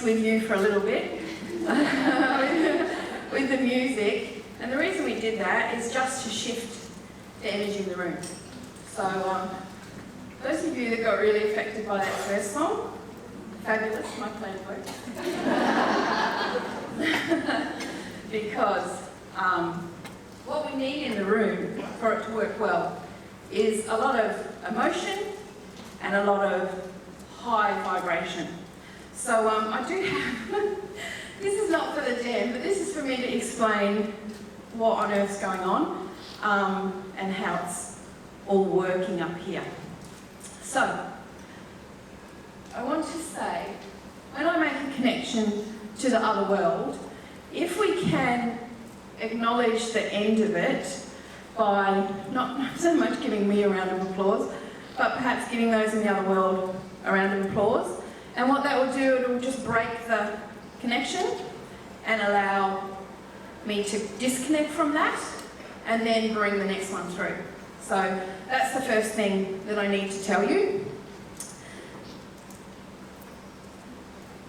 messed with you for a little bit with the music. And the reason we did that is just to shift the energy in the room. So those of you that got really affected by that first song, fabulous, my plan worked. Because what we need in the room for it to work well is a lot of emotion and a lot of high vibration. So I do have, this is not for the den, but this is for me to explain what on earth's going on and how it's all working up here. So, I want to say, when I make a connection to the other world, if we can acknowledge the end of it by not so much giving me a round of applause, but perhaps giving those in the other world a round of applause, and what that will do, it will just break the connection and allow me to disconnect from that and then bring the next one through. So that's the first thing that I need to tell you.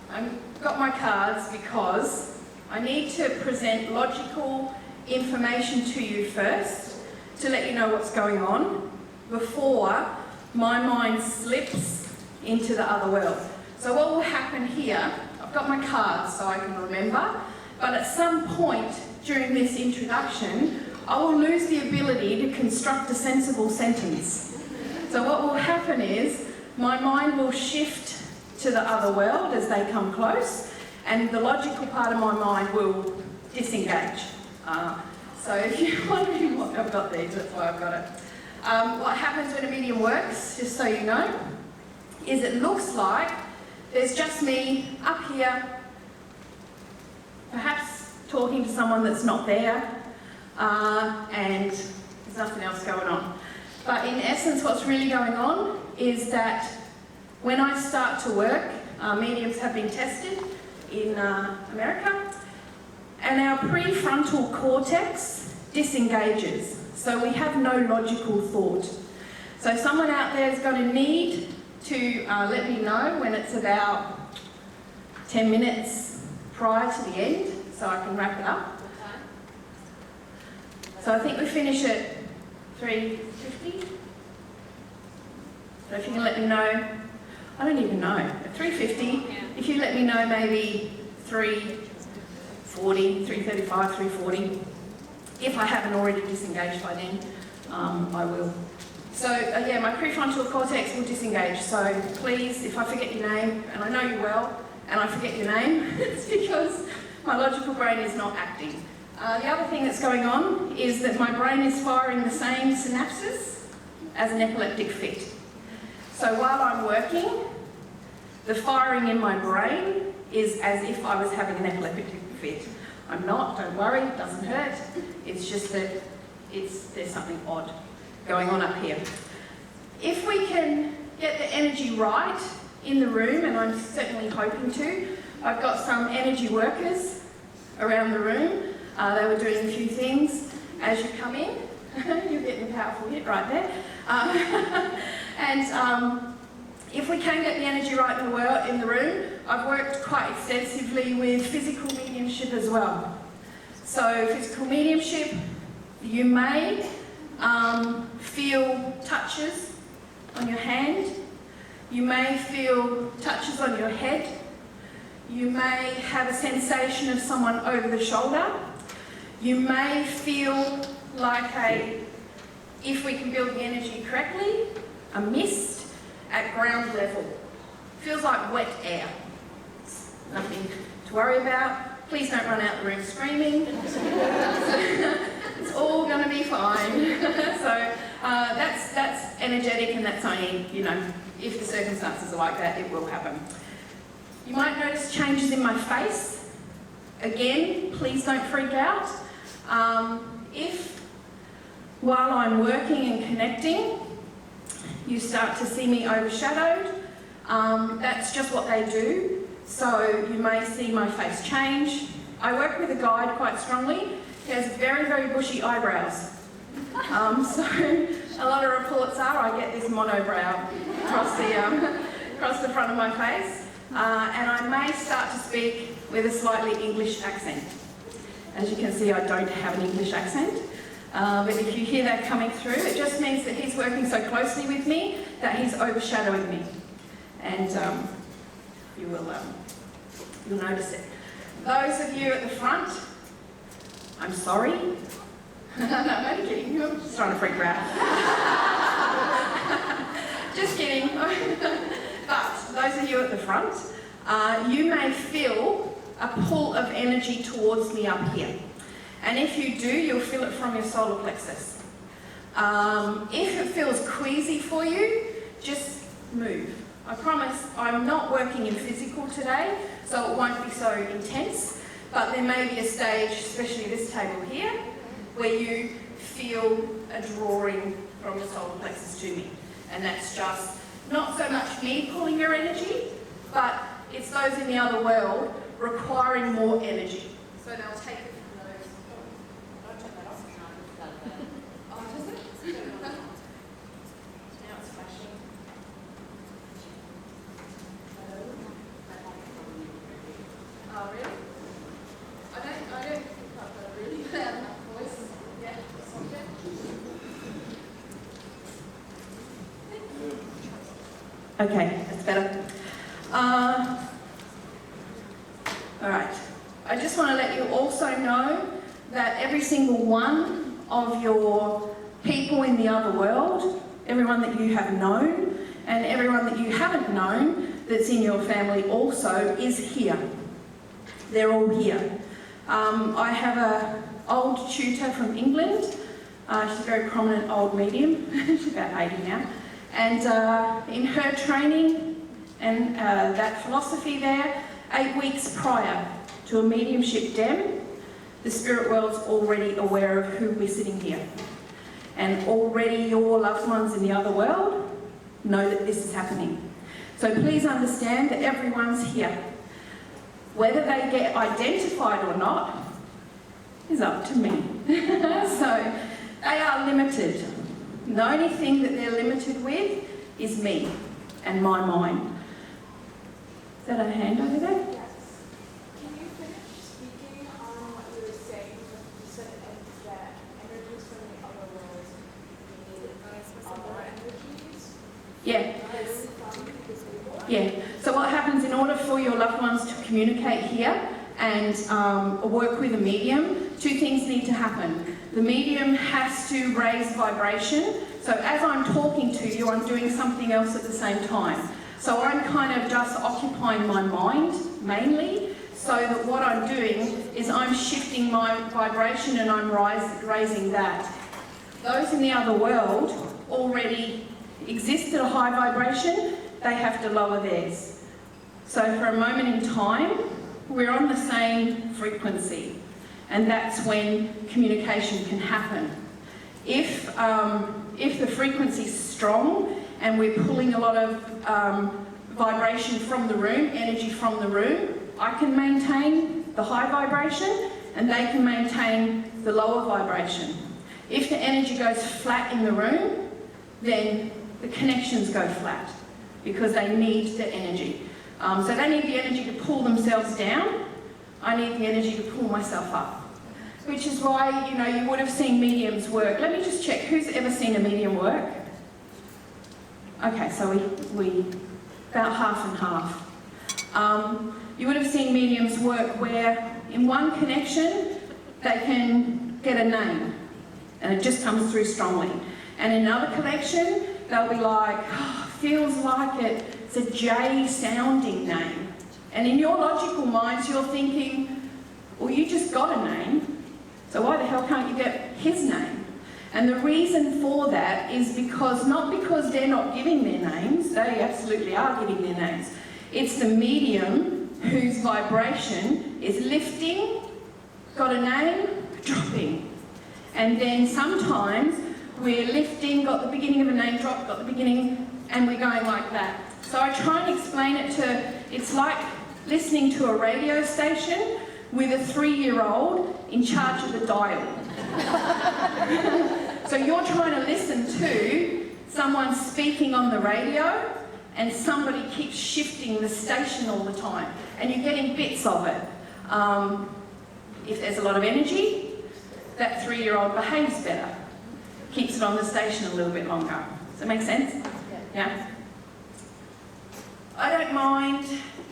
I've got my cards because I need to present logical information to you first to let you know what's going on before my mind slips into the other world. So what will happen here, I've got my cards so I can remember, but at some point during this introduction, I will lose the ability to construct a sensible sentence. So what will happen is my mind will shift to the other world as they come close, and the logical part of my mind will disengage. So if you're wondering what I've got these, that's why I've got it. What happens when a medium works, just so you know, is it looks like there's just me up here, perhaps talking to someone that's not there, and there's nothing else going on. But in essence, what's really going on is that when I start to work, mediums have been tested in America, and our prefrontal cortex disengages. So we have no logical thought. So someone out there is going to need to let me know when it's about 10 minutes prior to the end, so I can wrap it up. So I think we finish at 3:50. So if you can let me know, I don't even know, at 3:50, if you let me know maybe 3:40, 3:35, 3:40, if I haven't already disengaged by then, I will. So yeah, my prefrontal cortex will disengage, so please, if I forget your name, and I know you well, and I forget your name, it's because my logical brain is not acting. The other thing that's going on is that my brain is firing the same synapses as an epileptic fit. So while I'm working, the firing in my brain is as if I was having an epileptic fit. I'm not, don't worry, it doesn't hurt. It's just that there's something odd going on up here. If we can get the energy right in the room, and I'm certainly hoping to, I've got some energy workers around the room. They were doing a few things as you come in. You're getting a powerful hit right there. And if we can get the energy right in the room, I've worked quite extensively with physical mediumship as well. So physical mediumship, you may feel touches on your hand. You may feel touches on your head. You may have a sensation of someone over the shoulder. You may feel like if we can build the energy correctly, a mist at ground level. Feels like wet air. It's nothing to worry about. Please don't run out the room screaming. It's all going to be fine. So that's energetic, and that's only, if the circumstances are like that, it will happen. You might notice changes in my face. Again, please don't freak out. If while I'm working and connecting, you start to see me overshadowed, that's just what they do. So you may see my face change. I work with a guide quite strongly. He has very, very bushy eyebrows. So a lot of reports are I get this monobrow across the front of my face. and I may start to speak with a slightly English accent. As you can see, I don't have an English accent, but if you hear that coming through, it just means that he's working so closely with me that he's overshadowing me, and you'll notice it. Those of you at the front, I'm sorry. No, I'm only kidding. I'm just trying to freak her out. Just kidding. But those of you at the front, you may feel a pull of energy towards me up here. And if you do, you'll feel it from your solar plexus. If it feels queasy for you, just move. I promise I'm not working in physical today, so it won't be so intense, but there may be a stage, especially this table here, where you feel a drawing from the solar plexus to me. And that's just not so much me pulling your energy, but it's those in the other world requiring more energy. So they'll take it from those. Don't turn that off. Oh, does it? Now it's flashing. Oh, really? I don't think I've got a really loud enough voice. Yeah, that's okay. Okay, that's better. All right. I just want to let you also know that every single one of your people in the other world, everyone that you have known, and everyone that you haven't known that's in your family also is here. They're all here. I have an old tutor from England. She's a very prominent old medium. She's about 80 now. And in her training and that philosophy there, 8 weeks prior to a mediumship dem, the spirit world's already aware of who we're sitting here. And already your loved ones in the other world know that this is happening. So please understand that everyone's here. Whether they get identified or not is up to me. So they are limited. The only thing that they're limited with is me and my mind. Is that a hand over there? Yes. Can you finish speaking on what you were saying? You said that energies from the other world need other energies? Yeah. Yeah. So what happens in order for your loved ones to communicate here and work with a medium, two things need to happen. The medium has to raise vibration. So as I'm talking to you, I'm doing something else at the same time. So I'm kind of just occupying my mind mainly, so that what I'm doing is I'm shifting my vibration and I'm raising that. Those in the other world already exist at a high vibration, they have to lower theirs. So for a moment in time, we're on the same frequency, and that's when communication can happen. If the frequency is strong and we're pulling a lot of vibration from the room, energy from the room, I can maintain the high vibration and they can maintain the lower vibration. If the energy goes flat in the room, then the connections go flat because they need the energy. So they need the energy to pull themselves down. I need the energy to pull myself up. Which is why, you know, you would have seen mediums work. Let me just check, who's ever seen a medium work? Okay, so we about half and half. You would have seen mediums work where in one connection they can get a name and it just comes through strongly. And in another connection they'll be like, oh, feels like it's a J sounding name. And in your logical minds you're thinking, well, you just got a name, so why the hell can't you get his name? And the reason for that is because, not because they're not giving their names, they absolutely are giving their names. It's the medium whose vibration is lifting, got a name, dropping. And then sometimes we're lifting, got the beginning of a name drop, got the beginning, and we're going like that. So I try and explain it to, it's like listening to a radio station with a 3-year-old in charge of the dial. So you're trying to listen to someone speaking on the radio, and somebody keeps shifting the station all the time, and you're getting bits of it. If there's a lot of energy, that 3-year-old behaves better, keeps it on the station a little bit longer. Does that make sense? Yeah? I don't mind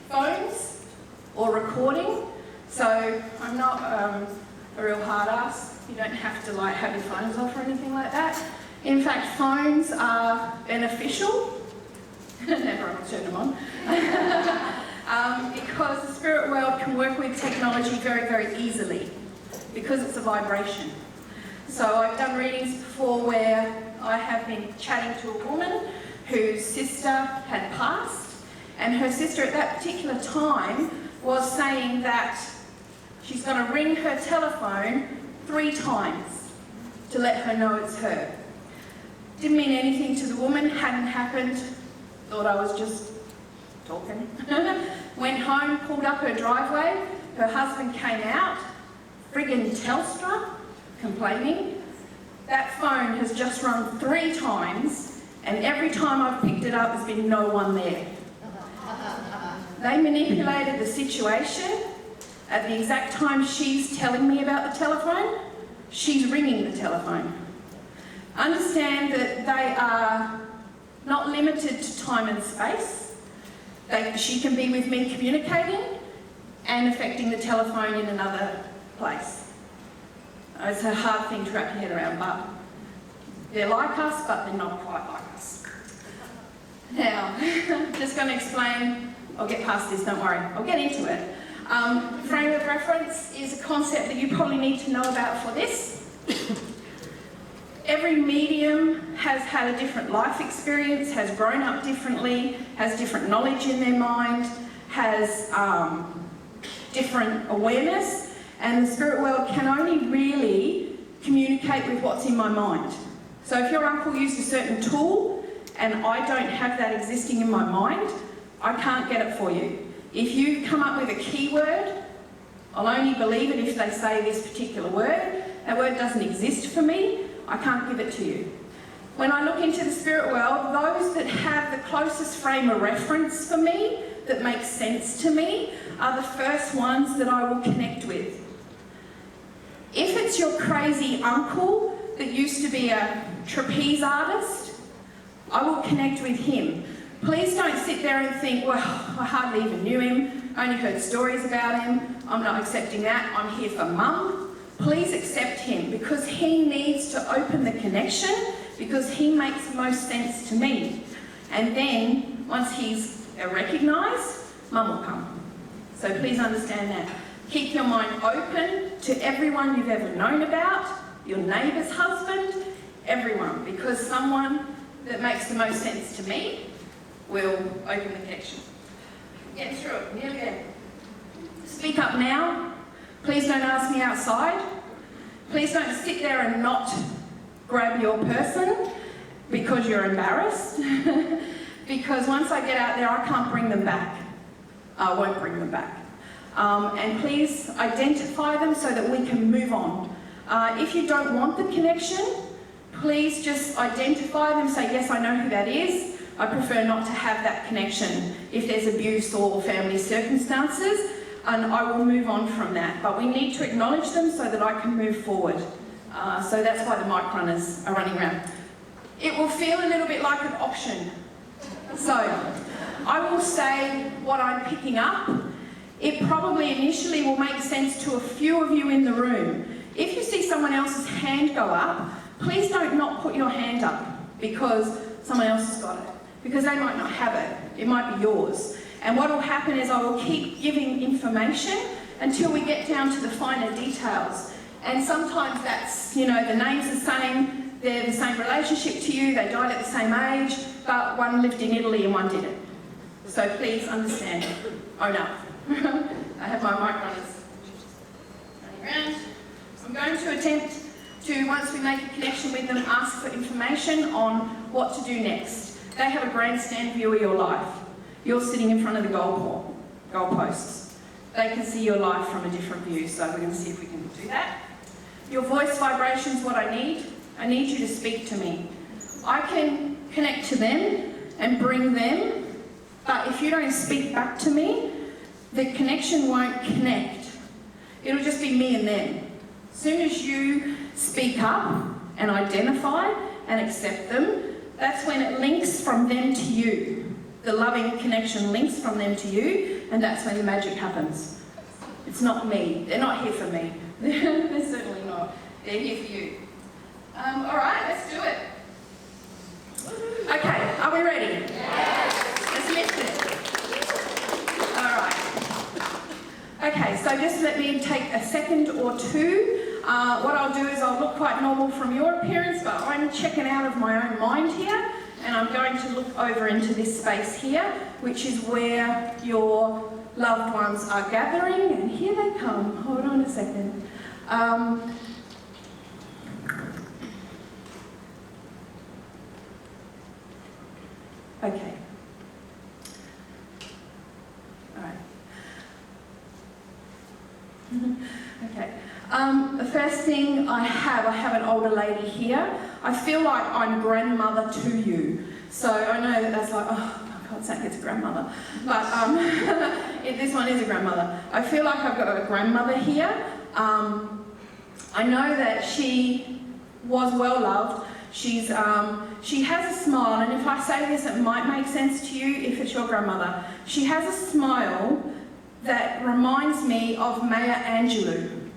phones or recording, so I'm not a real hard ass. You don't have to like have your phones off or anything like that. In fact, phones are beneficial. Never I'll turn them on. Because the spirit world can work with technology very, very easily because it's a vibration. So I've done readings before where I have been chatting to a woman whose sister had passed, and her sister at that particular time was saying that she's going to ring her telephone 3 times to let her know it's her. Didn't mean anything to the woman, hadn't happened, thought I was just talking. Went home, pulled up her driveway, her husband came out, friggin' Telstra, complaining. That phone has just rung 3 times, and every time I've picked it up, there's been no one there. They manipulated the situation. At the exact time she's telling me about the telephone, she's ringing the telephone. Understand that they are not limited to time and space. She can be with me communicating and affecting the telephone in another place. It's a hard thing to wrap your head around, but they're like us, but they're not quite like us. Now, I'm just going to explain, I'll get past this, don't worry, I'll get into it. Frame of reference is a concept that you probably need to know about for this. Every medium has had a different life experience, has grown up differently, has different knowledge in their mind, has different awareness, and the spirit world can only really communicate with what's in my mind. So if your uncle used a certain tool and I don't have that existing in my mind, I can't get it for you. If you come up with a keyword, I'll only believe it if they say this particular word. That word doesn't exist for me, I can't give it to you. When I look into the spirit world, those that have the closest frame of reference for me, that makes sense to me, are the first ones that I will connect with. If it's your crazy uncle that used to be a trapeze artist, I will connect with him. Please don't sit there and think, well, I hardly even knew him, I only heard stories about him, I'm not accepting that, I'm here for mum. Please accept him, because he needs to open the connection, because he makes most sense to me. And then, once he's recognised, mum will come. So please understand that. Keep your mind open to everyone you've ever known about, your neighbour's husband, everyone, because someone that makes the most sense to me will open the connection. Get through it, nearly there. Speak up now. Please don't ask me outside. Please don't sit there and not grab your person because you're embarrassed. Because once I get out there, I can't bring them back. I won't bring them back. And please identify them so that we can move on. If you don't want the connection, please just identify them, say, yes, I know who that is. I prefer not to have that connection if there's abuse or family circumstances, and I will move on from that. But we need to acknowledge them so that I can move forward. So that's why the mic runners are running around. It will feel a little bit like an auction. So I will say what I'm picking up. It probably initially will make sense to a few of you in the room. If you see someone else's hand go up, please don't not put your hand up because someone else has got it. Because they might not have it. It might be yours. And what will happen is I will keep giving information until we get down to the finer details. And sometimes that's, the name's the same, they're the same relationship to you, they died at the same age, but one lived in Italy and one didn't. So please understand. Own up. I have my mic runners running around. I'm going to attempt to, once we make a connection with them, ask for information on what to do next. They have a grandstand view of your life. You're sitting in front of the goalposts. They can see your life from a different view, so we're going to see if we can do that. Your voice vibration is what I need. I need you to speak to me. I can connect to them and bring them if you don't speak back to me, the connection won't connect. It'll just be me and them. As soon as you speak up and identify and accept them, that's when it links from them to you. The loving connection links from them to you, and that's when the magic happens. It's not me. They're not here for me. They're certainly not. They're here for you. All right, let's do it. Okay, are we ready? Yes. Let's lift it. All right. Okay, so just let me take a second or two. What I'll do is I'll look quite normal from your appearance, but I'm checking out of my own mind here, and I'm going to look over into this space here, which is where your loved ones are gathering, and here they come. Hold on a second. Okay. All right. Okay. The first thing I have an older lady here. I feel like I'm grandmother to you. So I know that that's like, oh my God's sake, it's a grandmother. But this one is a grandmother. I feel like I've got a grandmother here. I know that she was well loved. She has a smile, and if I say this, it might make sense to you if it's your grandmother. She has a smile that reminds me of Maya Angelou.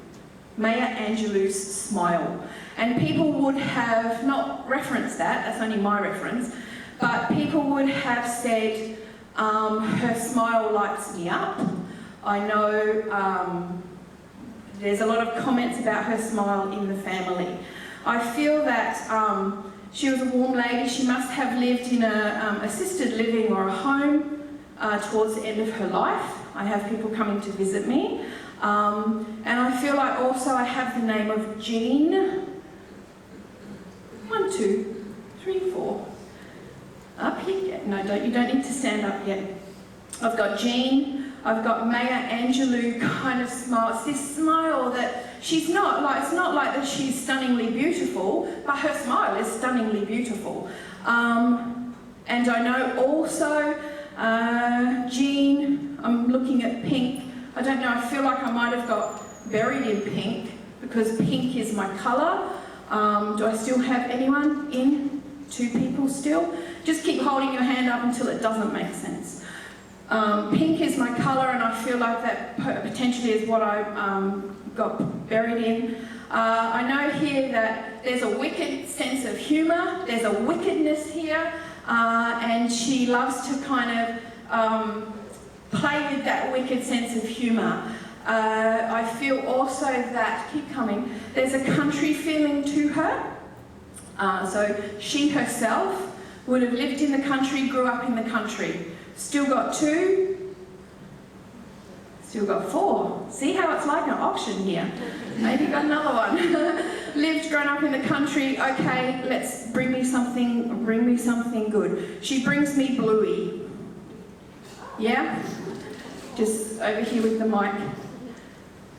Maya Angelou's smile. And people would have not referenced that, that's only my reference, but people would have said, her smile lights me up. I know there's a lot of comments about her smile in the family. I feel that she was a warm lady. She must have lived in a assisted living or a home towards the end of her life. I have people coming to visit me. And I feel like also I have the name of Jean. 1, 2, 3, 4. Up here? Yeah, no, you don't need to stand up yet. I've got Jean. I've got Maya Angelou kind of smile. It's this smile that she's not like, it's not like that she's stunningly beautiful, but her smile is stunningly beautiful. And I know also Jean, I'm looking at pink. I don't know, I feel like I might have got buried in pink because pink is my colour. Do I still have anyone in? 2 people still? Just keep holding your hand up until it doesn't make sense. Pink is my colour, and I feel like that potentially is what I got buried in. I know here that there's a wicked sense of humour, there's a wickedness here, and she loves to kind of play with that wicked sense of humour. I feel also that, keep coming, there's a country feeling to her. So she herself would have lived in the country, grew up in the country. Still got 2, still got 4. See how it's like an auction here? Maybe got another one. Lived, grown up in the country. Okay, let's bring me something good. She brings me Bluey. Yeah? Just over here with the mic.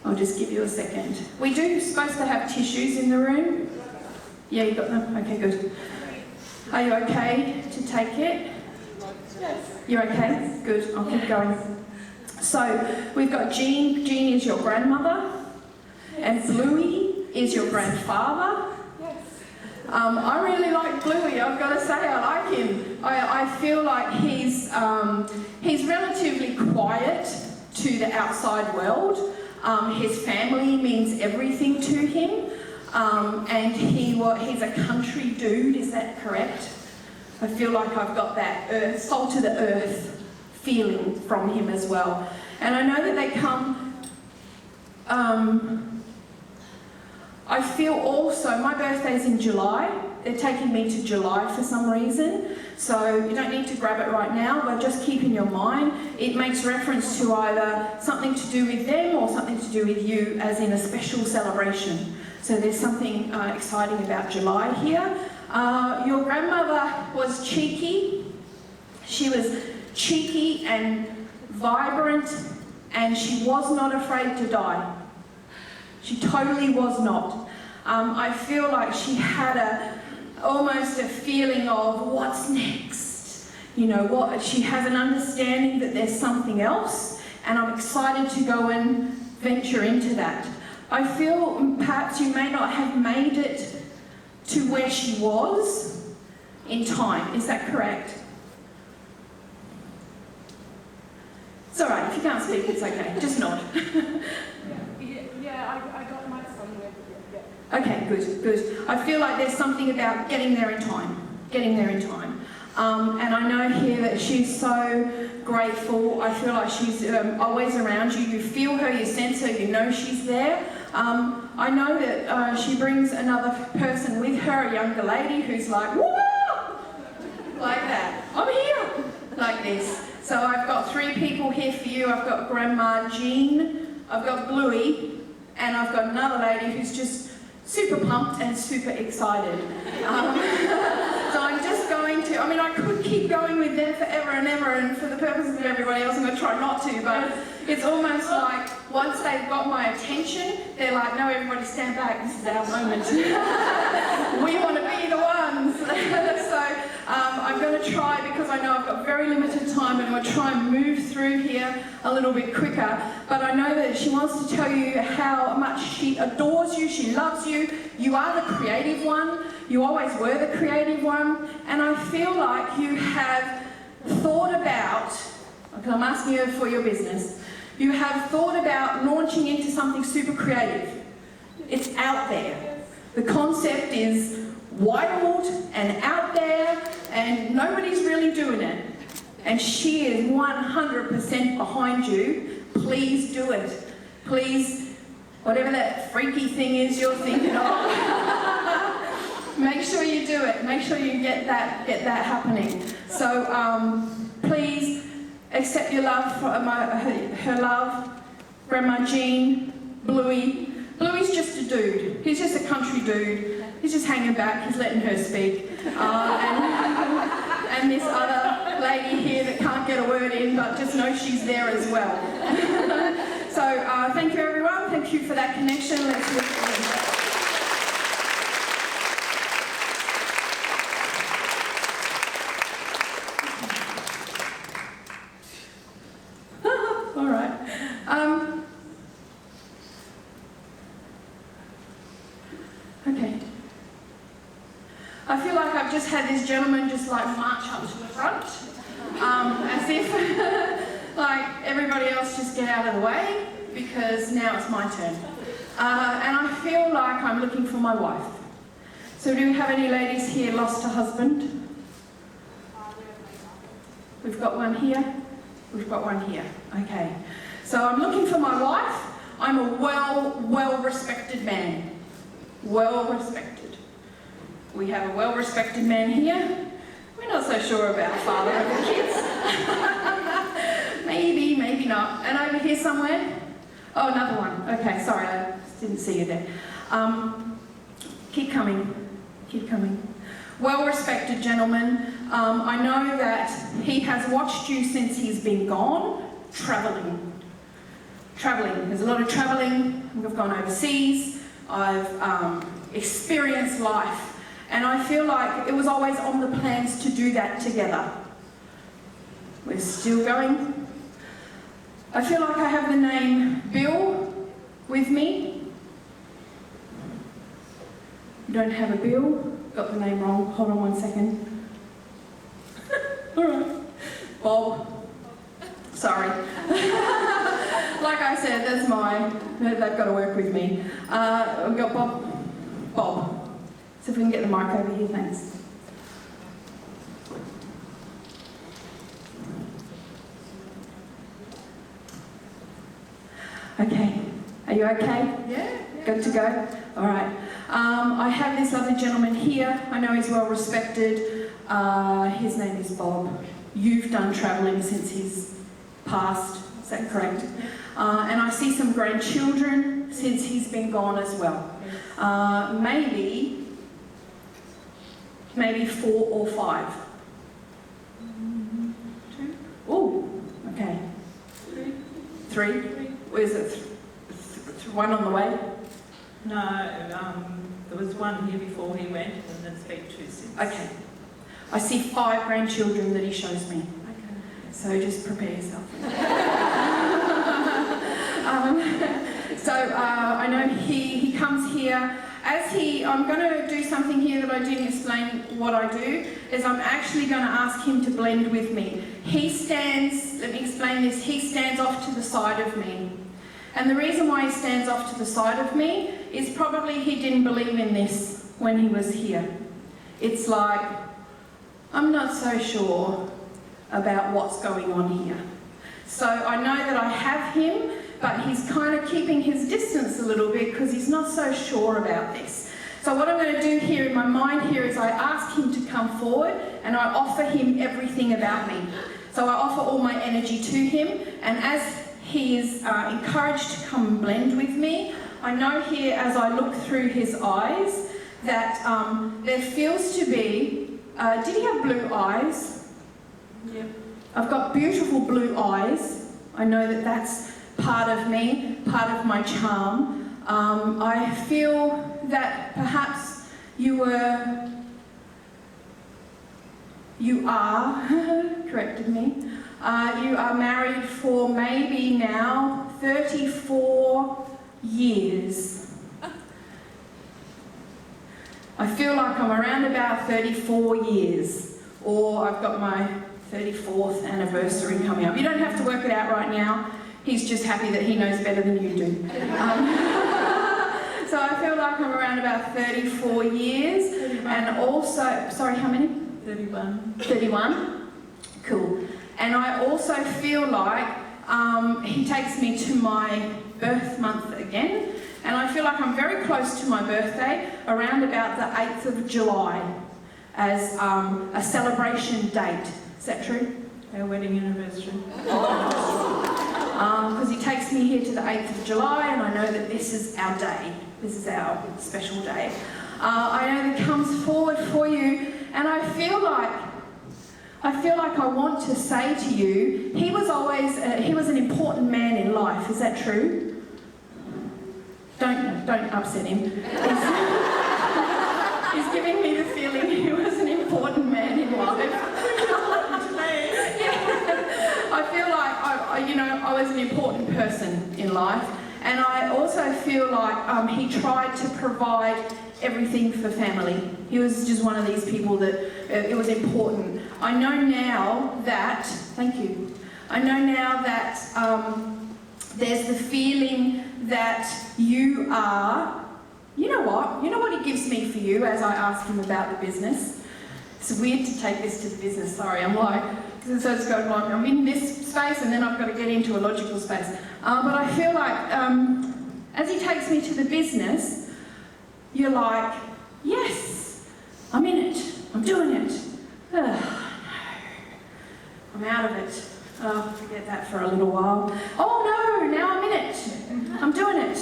I'll just give you a second. We do supposed to have tissues in the room. Yeah, you got them? Okay, good. Are you okay to take it? Yes. You're okay? Good, I'll keep going. So, we've got Jean. Jean is your grandmother. And Bluey is your grandfather. Yes. I really like Bluey, I've got to say, I like him. I feel like he's relatively quiet to the outside world. His family means everything to him. And he's a country dude, is that correct? I feel like I've got that salt to the earth feeling from him as well. And I know that they come, I feel also, my birthday's in July. They're taking me to July for some reason. So you don't need to grab it right now, but just keep in your mind. It makes reference to either something to do with them or something to do with you, as in a special celebration. So there's something exciting about July here. Your grandmother was cheeky. She was cheeky and vibrant, and she was not afraid to die. She totally was not. I feel like she had almost a feeling of what's next. you know what, she has an understanding that there's something else, and I'm excited to go and venture into that. I feel perhaps you may not have made it to where she was in time. Is that correct? It's all right. If you can't speak, it's okay. Just nod. I got my somewhere. Okay, good, good. I feel like there's something about getting there in time. Getting there in time. And I know here that she's so grateful. I feel like she's always around you. You feel her, you sense her, you know she's there. I know that she brings another person with her, a younger lady who's like, whoa! Like that. I'm here! Like this. So I've got 3 people here for you. I've got Grandma Jean, I've got Bluey, and I've got another lady who's just super pumped and super excited. So I'm just going to, I mean, I could keep going with them forever and ever, and for the purposes of everybody else, I'm going to try not to, but it's almost like once they've got my attention, they're like, no, everybody stand back, this is our moment. We want to be the ones. So I'm going to try, because I know I've got very limited time, and I'm going to try and move through here a little bit quicker. But I know that she wants to tell you how much she adores you, she loves you. You are the creative one. You always were the creative one. And I feel like you have thought about, because I'm asking you for your business, you have thought about launching into something super creative. It's out there. The concept is wild and out there, and nobody's really doing it. And she is 100% behind you. Please do it. Please, whatever that freaky thing is you're thinking of, make sure you do it. Make sure you get that happening. So please accept your love for her love, Grandma Jean, Bluey. Bluey's just a dude. He's just a country dude. He's just hanging back. He's letting her speak. And this other lady here that can't get a word in, but just knows she's there as well. So thank you, everyone. Thank you for that connection. Let's look at it. All right. Okay. I feel like I've just had this gentleman just like march up to the front, as if like everybody else just get out of the way, because now it's my turn. And I feel like I'm looking for my wife. So do we have any ladies here lost a husband? We've got one here. We've got one here. Okay. So I'm looking for my wife. I'm a well-respected man. Well-respected. We have a well-respected man here. We're not so sure about father of the kids. Maybe, maybe not. And over here somewhere? Oh, another one. Okay, sorry, I didn't see you there. Keep coming. Keep coming. Well-respected gentleman. I know that he has watched you since he's been gone, travelling. Travelling. There's a lot of travelling. We've gone overseas. I've experienced life. And I feel like it was always on the plans to do that together. We're still going. I feel like I have the name Bill with me. You don't have a Bill. Got the name wrong. Hold on 1 second. All right. Bob. Sorry. Like I said, that's mine. They've got to work with me. We've got Bob. Bob. So if we can get the mic over here, thanks. Okay. Are you okay? Yeah. Good to go? All right. I have this other gentleman here. I know he's well respected. His name is Bob. You've done travelling since he's passed. Is that correct? And I see some grandchildren since he's been gone as well. Maybe 4 or 5. 2? Oh, okay. 3? Where's it? 1 on the way? No, there was one here before he went, and then speak 2 since. Okay. I see 5 grandchildren that he shows me. Okay. So just prepare yourself. I know he comes here. I'm going to do something here that I didn't explain what I do, is I'm actually going to ask him to blend with me. He stands, let me explain this, he stands off to the side of me. And the reason why he stands off to the side of me is probably he didn't believe in this when he was here. It's like, I'm not so sure about what's going on here. So I know that I have him, but he's kind of keeping his distance a little bit because he's not so sure about this. So what I'm going to do here in my mind here is I ask him to come forward and I offer him everything about me. So I offer all my energy to him, and as he is encouraged to come and blend with me, I know here as I look through his eyes that there feels to be, did he have blue eyes? Yep. I've got beautiful blue eyes. I know that that's part of me, part of my charm. I feel that perhaps you are, corrected me, you are married for maybe now 34 years. I feel like I'm around about 34 years, or I've got my 34th anniversary coming up. You don't have to work it out right now. He's just happy that he knows better than you do. So I feel like I'm around about 34 years. 31. And also, sorry, how many? 31. 31? Cool. And I also feel like he takes me to my birth month again. And I feel like I'm very close to my birthday, around about the 8th of July, as a celebration date. Is that true? Our wedding anniversary. Because he takes me here to the 8th of July, and I know that this is our day. This is our special day. I know that comes forward for you, and I feel like I want to say to you, he was an important man in life. Is that true? Don't upset him. He's giving me the feeling he was an important man in life. I feel like I was an important person in life, and I also feel like he tried to provide everything for family. He was just one of these people that it was important. I know now that, thank you, I know now that there's the feeling that you are, you know what he gives me for you as I ask him about the business. It's weird to take this to the business, sorry, I'm like, so it's going like, I'm in this space and then I've got to get into a logical space. But I feel like as he takes me to the business, you're like, yes, I'm in it, I'm doing it. Oh, no, I'm out of it. Oh, forget that for a little while. Oh no, now I'm in it, I'm doing it.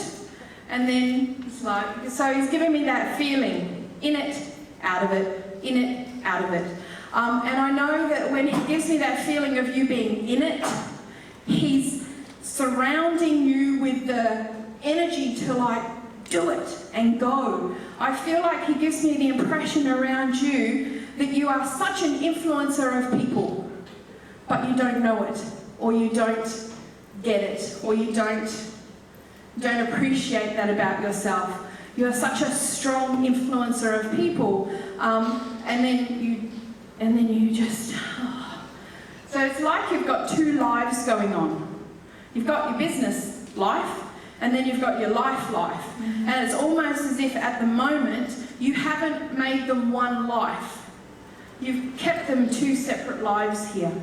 And then it's like, so he's giving me that feeling, in it, out of it, in it, out of it. And I know that when he gives me that feeling of you being in it, he's surrounding you with the energy to like do it and go. I feel like he gives me the impression around you that you are such an influencer of people, but you don't know it, or you don't get it, or you don't appreciate that about yourself. You are such a strong influencer of people, and then you just... Oh. So it's like you've got two lives going on. You've got your business life, and then you've got your life. Mm-hmm. And it's almost as if at the moment you haven't made them one life. You've kept them two separate lives here.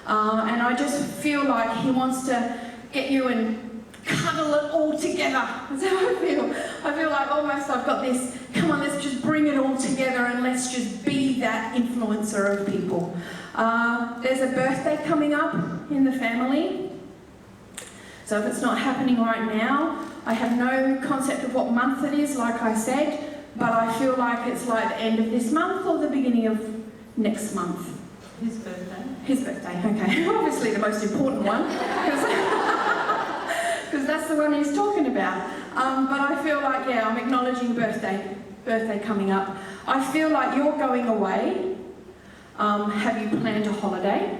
And I just feel like he wants to get you and cuddle it all together. That's how I feel. I feel like almost I've got this, come on, let's just bring it all together and let's just be that influencer of people. There's a birthday coming up in the family. So if it's not happening right now, I have no concept of what month it is, like I said, but I feel like it's like the end of this month or the beginning of next month. His birthday? His birthday, okay. Obviously the most important one, because that's the one he's talking about. But I feel like, yeah, I'm acknowledging birthday coming up. I feel like you're going away. Have you planned a holiday?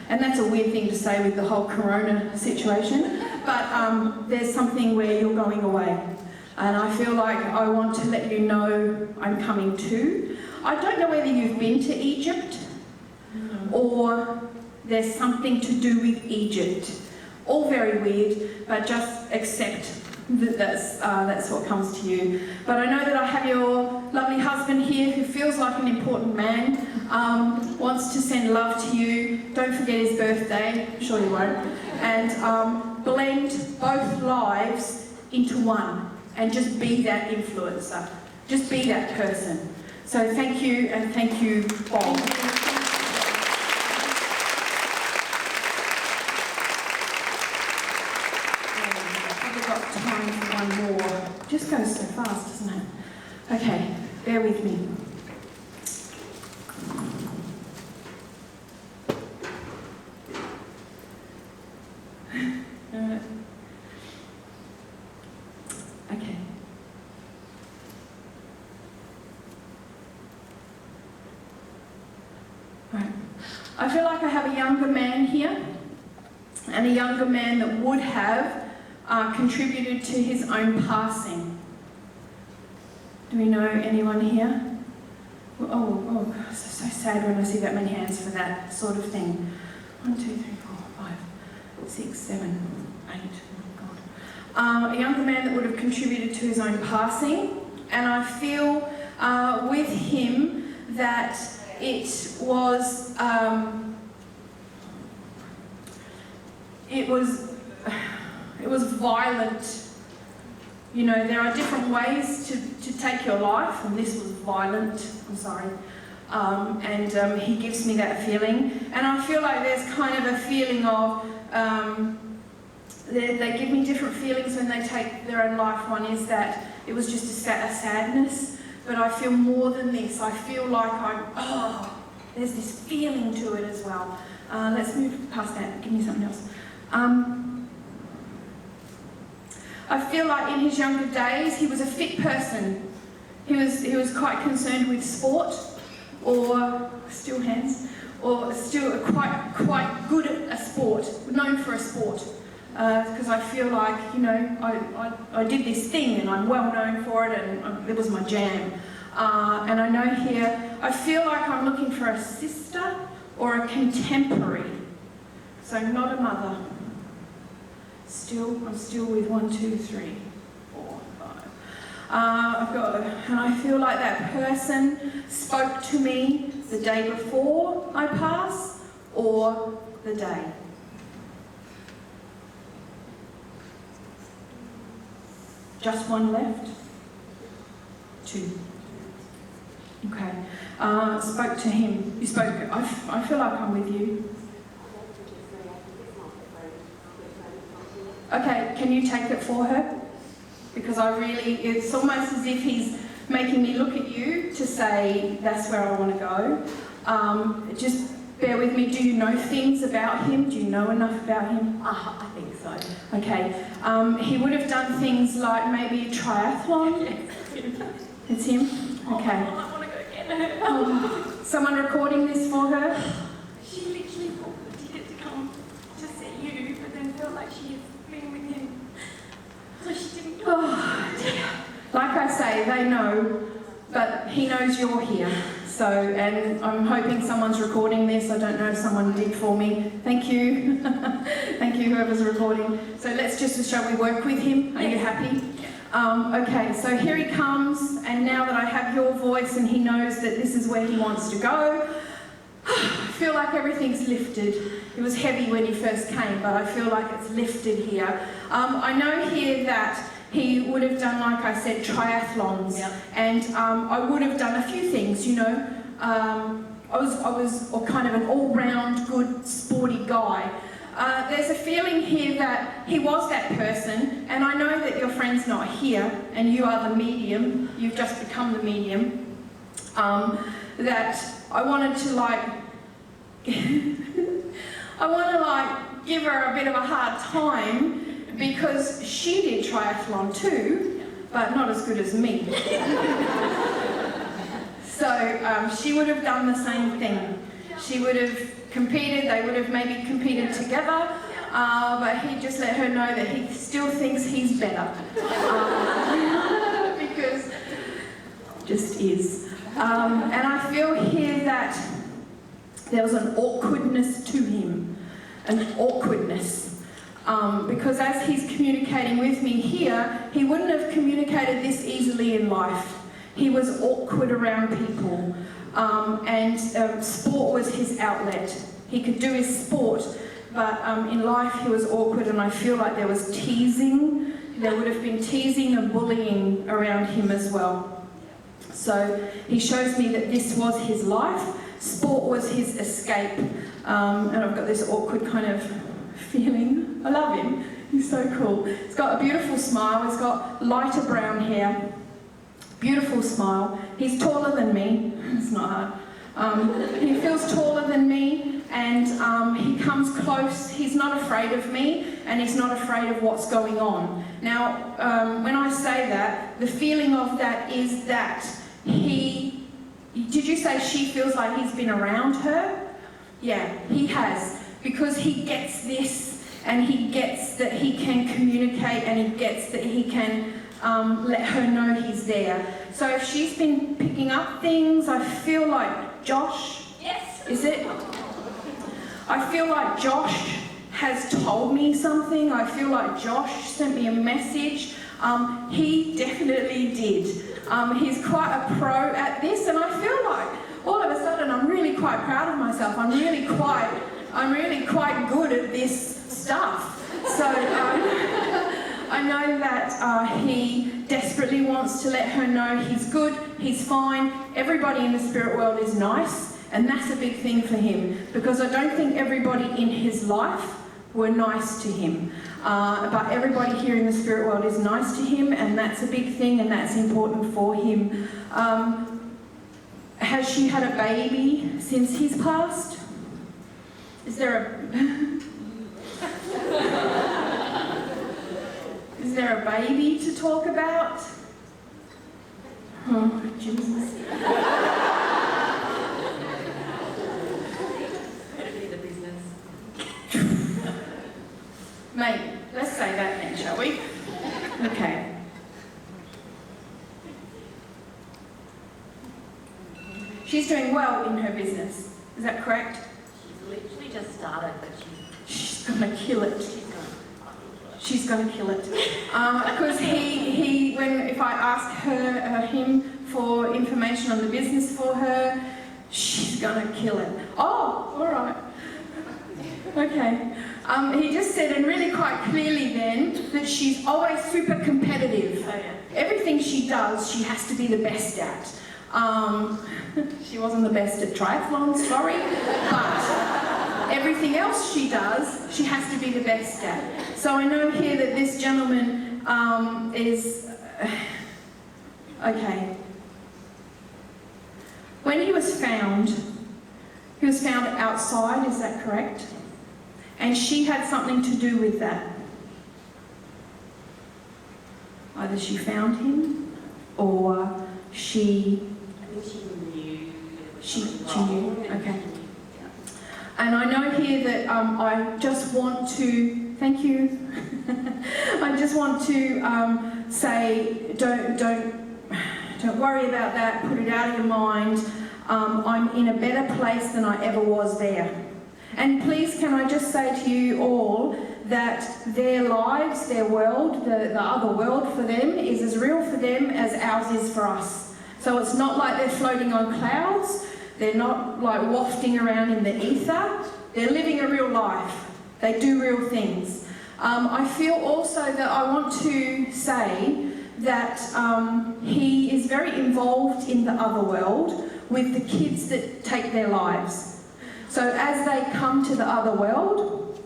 And that's a weird thing to say with the whole corona situation, but there's something where you're going away. And I feel like I want to let you know I'm coming too. I don't know whether you've been to Egypt or there's something to do with Egypt. All very weird, but just accept that that's what comes to you. But I know that I have your lovely husband here who feels like an important man, wants to send love to you. Don't forget his birthday, I'm sure you won't. And blend both lives into one and just be that influencer. Just be that person. So thank you, and thank you, Bob. Time for one more. Just goes so fast, doesn't it? Okay, bear with me. Okay. Right. I feel like I have a younger man here, and a younger man that would have contributed to his own passing. Do we know anyone here? Oh, so sad when I see that many hands for that sort of thing. 1, 2, 3, 4, 5, 6, 7, 8. Oh God. A younger man that would have contributed to his own passing, and I feel with him that it was violent. You know, there are different ways to take your life, and this was violent. I'm sorry. And he gives me that feeling. And I feel like there's kind of a feeling of, they give me different feelings when they take their own life. One is that it was just a sadness, but I feel more than this. I feel like there's this feeling to it as well. Let's move past that. Give me something else. I feel like in his younger days, he was a fit person. He was quite concerned with sport, or still hands, or still quite good at a sport, known for a sport. Because I feel like, you know, I did this thing and I'm well known for it, and it was my jam. And I know here, I feel like I'm looking for a sister or a contemporary. So not a mother. I'm still with 1, 2, 3, 4, 5. And I feel like that person spoke to me the day before I pass, or the day. Just one left? 2. Okay. Spoke to him. You spoke. I feel like I'm with you. Okay, can you take it for her? Because it's almost as if he's making me look at you to say, that's where I want to go. Just bear with me. Do you know things about him? Do you know enough about him? I think so. Okay. He would have done things like maybe a triathlon. Yes. It's him? Okay. I want to go get her. Someone recording this for her? She literally bought the ticket to come to see you, but then felt like she had been with him. So she didn't go. Oh, dear. Like I say, they know, but he knows you're here. So, and I'm hoping someone's recording this. I don't know if someone did for me. Thank you. Thank you, whoever's recording. So shall we work with him? Are you happy? Okay, so here he comes, and now that I have your voice and he knows that this is where he wants to go, I feel like everything's lifted. It was heavy when he first came, but I feel like it's lifted here. I know here that he would have done, like I said, triathlons, and I would have done a few things, you know. I was kind of an all-round good sporty guy. There's a feeling here that he was that person, and I know that your friend's not here, and you are the medium, you've just become the medium, that I wanted to give her a bit of a hard time, because she did triathlon too, but not as good as me. So she would have done the same thing. She would have competed, they would have maybe competed together, but he just let her know that he still thinks he's better. Because just is. And I feel here that there was an awkwardness to him, an awkwardness. Because as he's communicating with me here, he wouldn't have communicated this easily in life. He was awkward around people, and sport was his outlet. He could do his sport, but in life he was awkward, and I feel like there was teasing. There would have been teasing and bullying around him as well. So he shows me that this was his life. Sport was his escape, and I've got this awkward kind of feeling. I love him. He's so cool. He's got a beautiful smile. He's got lighter brown hair. Beautiful smile. He's taller than me. It's not hard. He feels taller than me, and he comes close. He's not afraid of me, and he's not afraid of what's going on. Now, when I say that, the feeling of that is that he... Did you say she feels like he's been around her? Yeah, he has. Because he gets this, and he gets that he can communicate, and he gets that he can let her know he's there. So if she's been picking up things, I feel like Josh, Yes. is it? I feel like Josh has told me something. I feel like Josh sent me a message. He definitely did. He's quite a pro at this, and I feel like all of a sudden I'm really quite proud of myself. I'm really quite good at this stuff. So I know that he desperately wants to let her know he's good, he's fine. Everybody in the spirit world is nice, and that's a big thing for him, because I don't think everybody in his life were nice to him. But everybody here in the spirit world is nice to him, and that's a big thing, and that's important for him. Has she had a baby since he's passed? Is there a baby to talk about? Oh, Jesus. Mate, let's say that then, shall we? Okay. She's doing well in her business. Is that correct? She's literally just started, but She's gonna kill it. She's gonna kill it. Because if I ask him for information on the business for her, she's gonna kill it. Oh, all right. Okay. He just said, and really quite clearly then, that she's always super competitive. Oh, yeah. Everything she does, she has to be the best at. She wasn't the best at triathlons, sorry, but everything else she does, she has to be the best at. So I know here that this gentleman is... okay. When he was found outside, is that correct? And she had something to do with that. Either she found him, or she... I think she knew. She knew, okay. And I know here that I just want to... Thank you. I just want to say, don't worry about that. Put it out of your mind. I'm in a better place than I ever was there. And please, can I just say to you all that their lives, their world, the other world for them is as real for them as ours is for us. So it's not like they're floating on clouds. They're not like wafting around in the ether. They're living a real life. They do real things. I feel also that I want to say that he is very involved in the other world with the kids that take their lives. So as they come to the other world,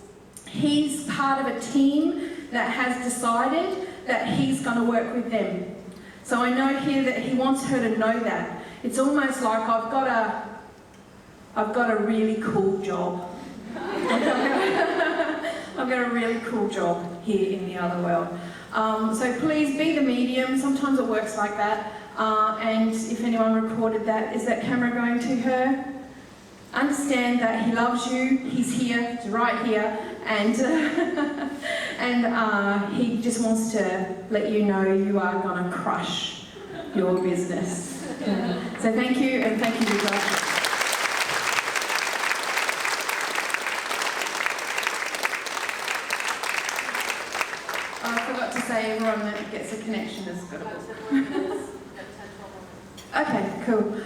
he's part of a team that has decided that he's going to work with them. So I know here that he wants her to know that. It's almost like I've got a really cool job. I've got a really cool job here in the other world. So please be the medium. Sometimes it works like that. And if anyone recorded that, is that camera going to her? Understand that he loves you, he's here, he's right here, and and he just wants to let you know you are going to crush your business. So thank you, and thank you, guys. I forgot to say everyone that gets a connection has got a book. Okay, cool.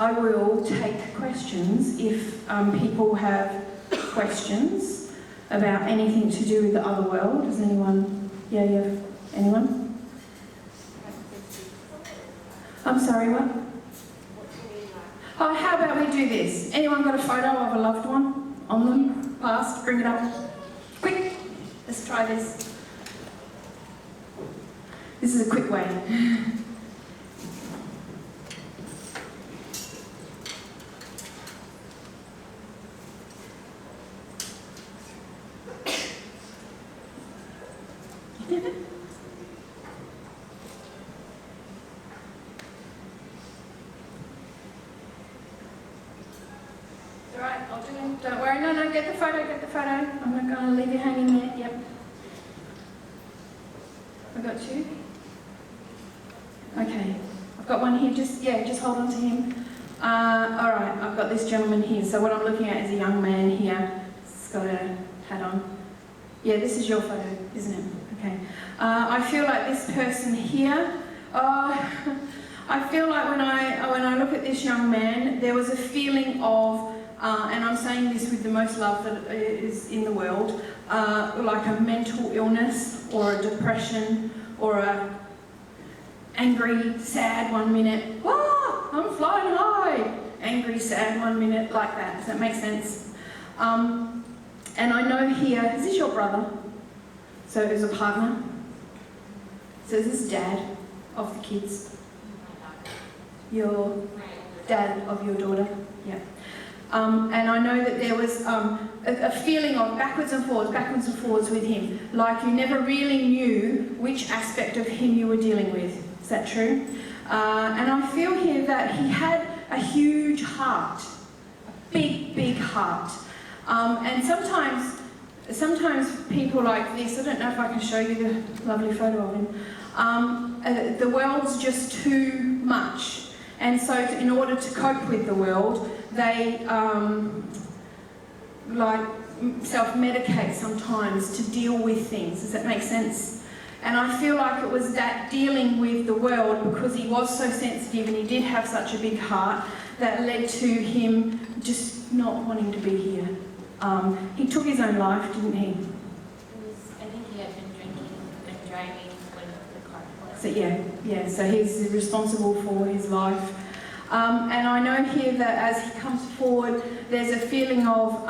I will take questions if people have questions about anything to do with the other world. Does anyone? Yeah. Anyone? I'm sorry, what? Oh, how about we do this? Anyone got a photo of a loved one on them? Past? Bring it up. Quick! Let's try this. This is a quick way. Alright, I'll do it. Don't worry, no, get the photo. I'm not going to leave you hanging there. Yep. I got two. Okay, I've got one here. Just hold on to him. Alright, I've got this gentleman here. So what I'm looking at is a young man here. He's got a hat on. Yeah, this is your photo, isn't it? Okay. I feel like this person here, I feel like when I look at this young man, there was a feeling of, and I'm saying this with the most love that is in the world, like a mental illness or a depression or a angry, sad 1 minute, I'm flying high, angry, sad 1 minute, like that. Does that make sense? And I know here, is this your brother? So it was a partner. So is this dad of the kids? Your dad of your daughter? Yeah. And I know that there was a feeling of backwards and forwards with him. Like you never really knew which aspect of him you were dealing with. Is that true? And I feel here that he had a huge heart. A big heart. And sometimes people like this, I don't know if I can show you the lovely photo of him, the world's just too much. And so in order to cope with the world, they like self-medicate sometimes to deal with things. Does that make sense? And I feel like it was that dealing with the world, because he was so sensitive and he did have such a big heart, that led to him just not wanting to be here. He took his own life, didn't he? I think he had been drinking and driving when the car was. So yeah, so he's responsible for his life. And I know here that as he comes forward, there's a feeling of,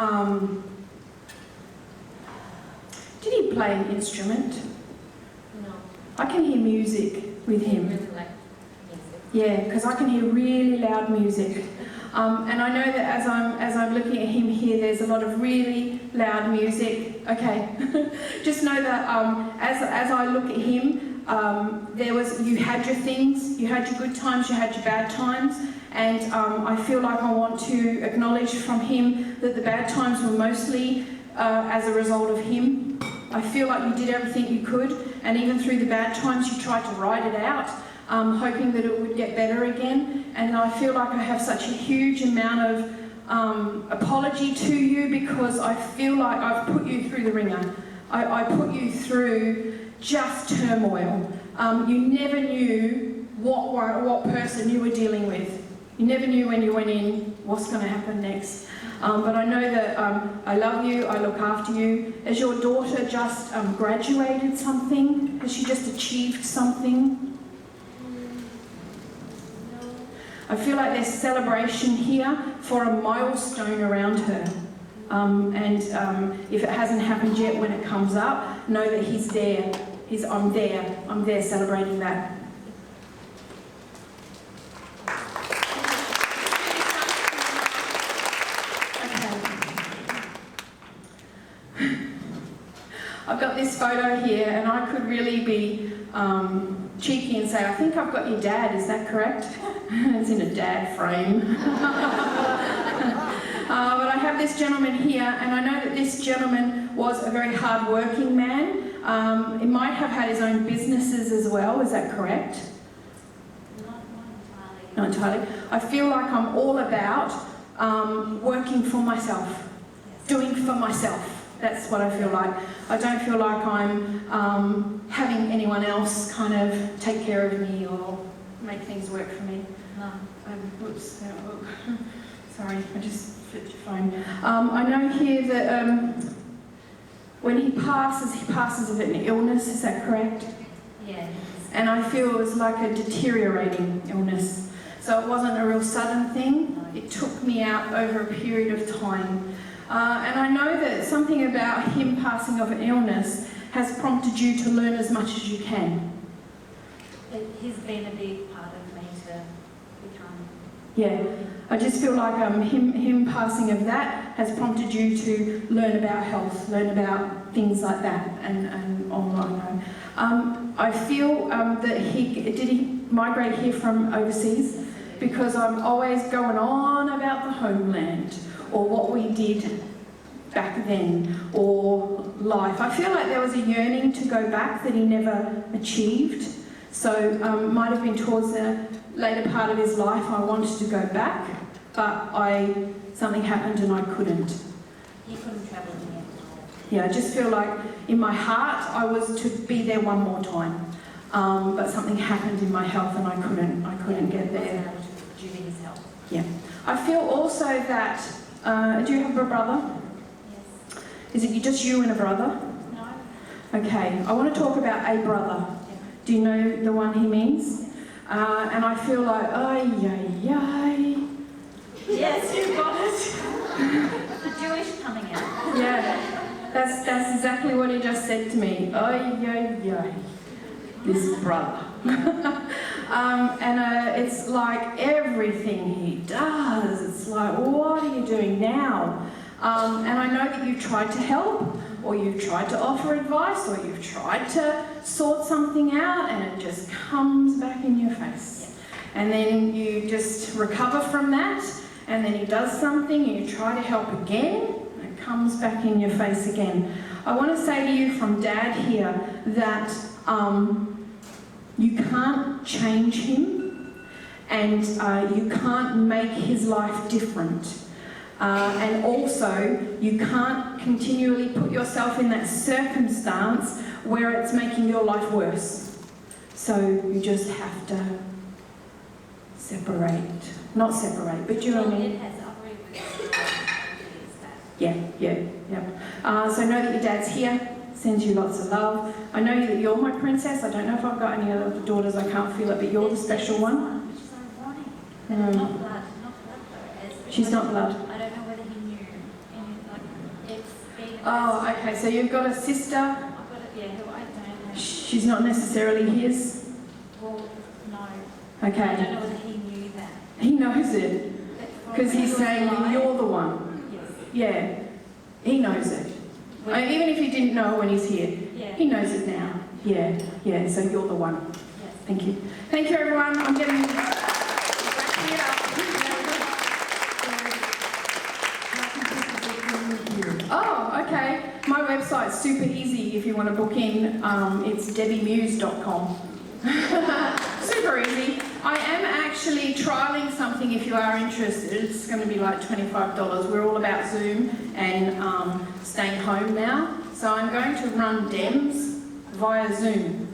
did he play an instrument? No. I can hear music with him. He really liked music. Yeah, because I can hear really loud music. And I know that as I'm looking at him here, there's a lot of really loud music. Okay, just know that as I look at him, you had your things, you had your good times, you had your bad times, and I feel like I want to acknowledge from him that the bad times were mostly as a result of him. I feel like you did everything you could, and even through the bad times you tried to ride it out, hoping that it would get better again. And I feel like I have such a huge amount of apology to you, because I feel like I've put you through the ringer. I put you through just turmoil. You never knew what person you were dealing with. You never knew when you went in what's going to happen next. But I know that I love you, I look after you. Has your daughter just graduated something? Has she just achieved something? I feel like there's celebration here for a milestone around her. And if it hasn't happened yet, when it comes up, know that he's there. I'm there celebrating that. Okay. I've got this photo here, and I could really be cheeky and say, I think I've got your dad, is that correct? It's in a dad frame. But I have this gentleman here, and I know that this gentleman was a very hard-working man. He might have had his own businesses as well, is that correct? Not entirely. I feel like I'm all about working for myself, doing for myself. That's what I feel like. I don't feel like I'm having anyone else kind of take care of me or make things work for me. No. Whoops. Sorry, I just flipped your phone. I know here that when he passes of an illness, is that correct? Yeah. And I feel it was like a deteriorating illness. So it wasn't a real sudden thing. It took me out over a period of time. And I know that something about him passing of an illness has prompted you to learn as much as you can. He's been a big part of me to become. Yeah, I just feel like him passing of that has prompted you to learn about health, learn about things like that, and online. I feel that did he migrate here from overseas? Because I'm always going on about the homeland, or what we did back then, or life. I feel like there was a yearning to go back that he never achieved. So might have been towards the later part of his life I wanted to go back, but something happened and I couldn't. He couldn't travel again. Yeah, I just feel like in my heart I was to be there one more time, but something happened in my health and I couldn't get there. Due to his health. Yeah. I feel also that, do you have a brother? Yes. Is it just you and a brother? No. Okay, I want to talk about a brother. Yeah. Do you know the one he means? And I feel like, Yes, you got it. The Jewish coming out. Yeah, that's exactly what he just said to me. This brother. And it's like everything he does, it's like, what are you doing now? And I know that you've tried to help, or you've tried to offer advice, or you've tried to sort something out, and it just comes back in your face. And then you just recover from that, and then he does something, and you try to help again, and it comes back in your face again. I want to say to you from Dad here that you can't change him, and you can't make his life different. And also, you can't continually put yourself in that circumstance where it's making your life worse. So you just have to separate. Not separate, but you know what I mean? It has operated with Yeah. So know that your dad's here, sends you lots of love. I know that you're my princess. I don't know if I've got any other daughters, I can't feel it, but you're the special one. Which is ironic. Not blood though. She's not blood. I don't know whether he knew. It's being Oh, okay, so you've got a sister. I've got it, yeah, who I don't know. She's not necessarily his. Well, no. Okay. I don't know whether he knew that. He knows it. Because he's saying you're the one. Yes. Yeah. He knows it. Even if he didn't know when he's here. Yeah. He knows it now. Yeah, so you're the one. Yes. Thank you. Thank you, everyone. I'm getting wrapping it up. Oh, okay. My website's super easy if you want to book in. It's debbiemewes.com. Super easy. I am actually trialling something if you are interested. It's going to be like $25. We're all about Zoom and staying home now. So I'm going to run DEMS via Zoom.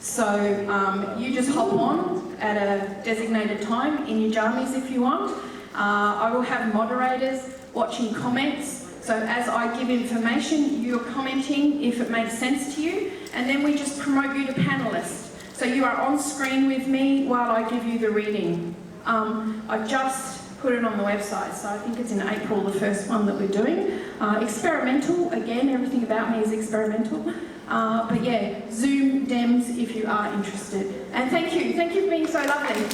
So you just hop on at a designated time in your jammies if you want. I will have moderators watching comments. So as I give information, you're commenting if it makes sense to you. And then we just promote you to panelists. So you are on screen with me while I give you the reading. I've just put it on the website, so I think it's in April, the first one that we're doing. Experimental, again, everything about me is experimental. But yeah, Zoom DEMS if you are interested. And thank you for being so lovely.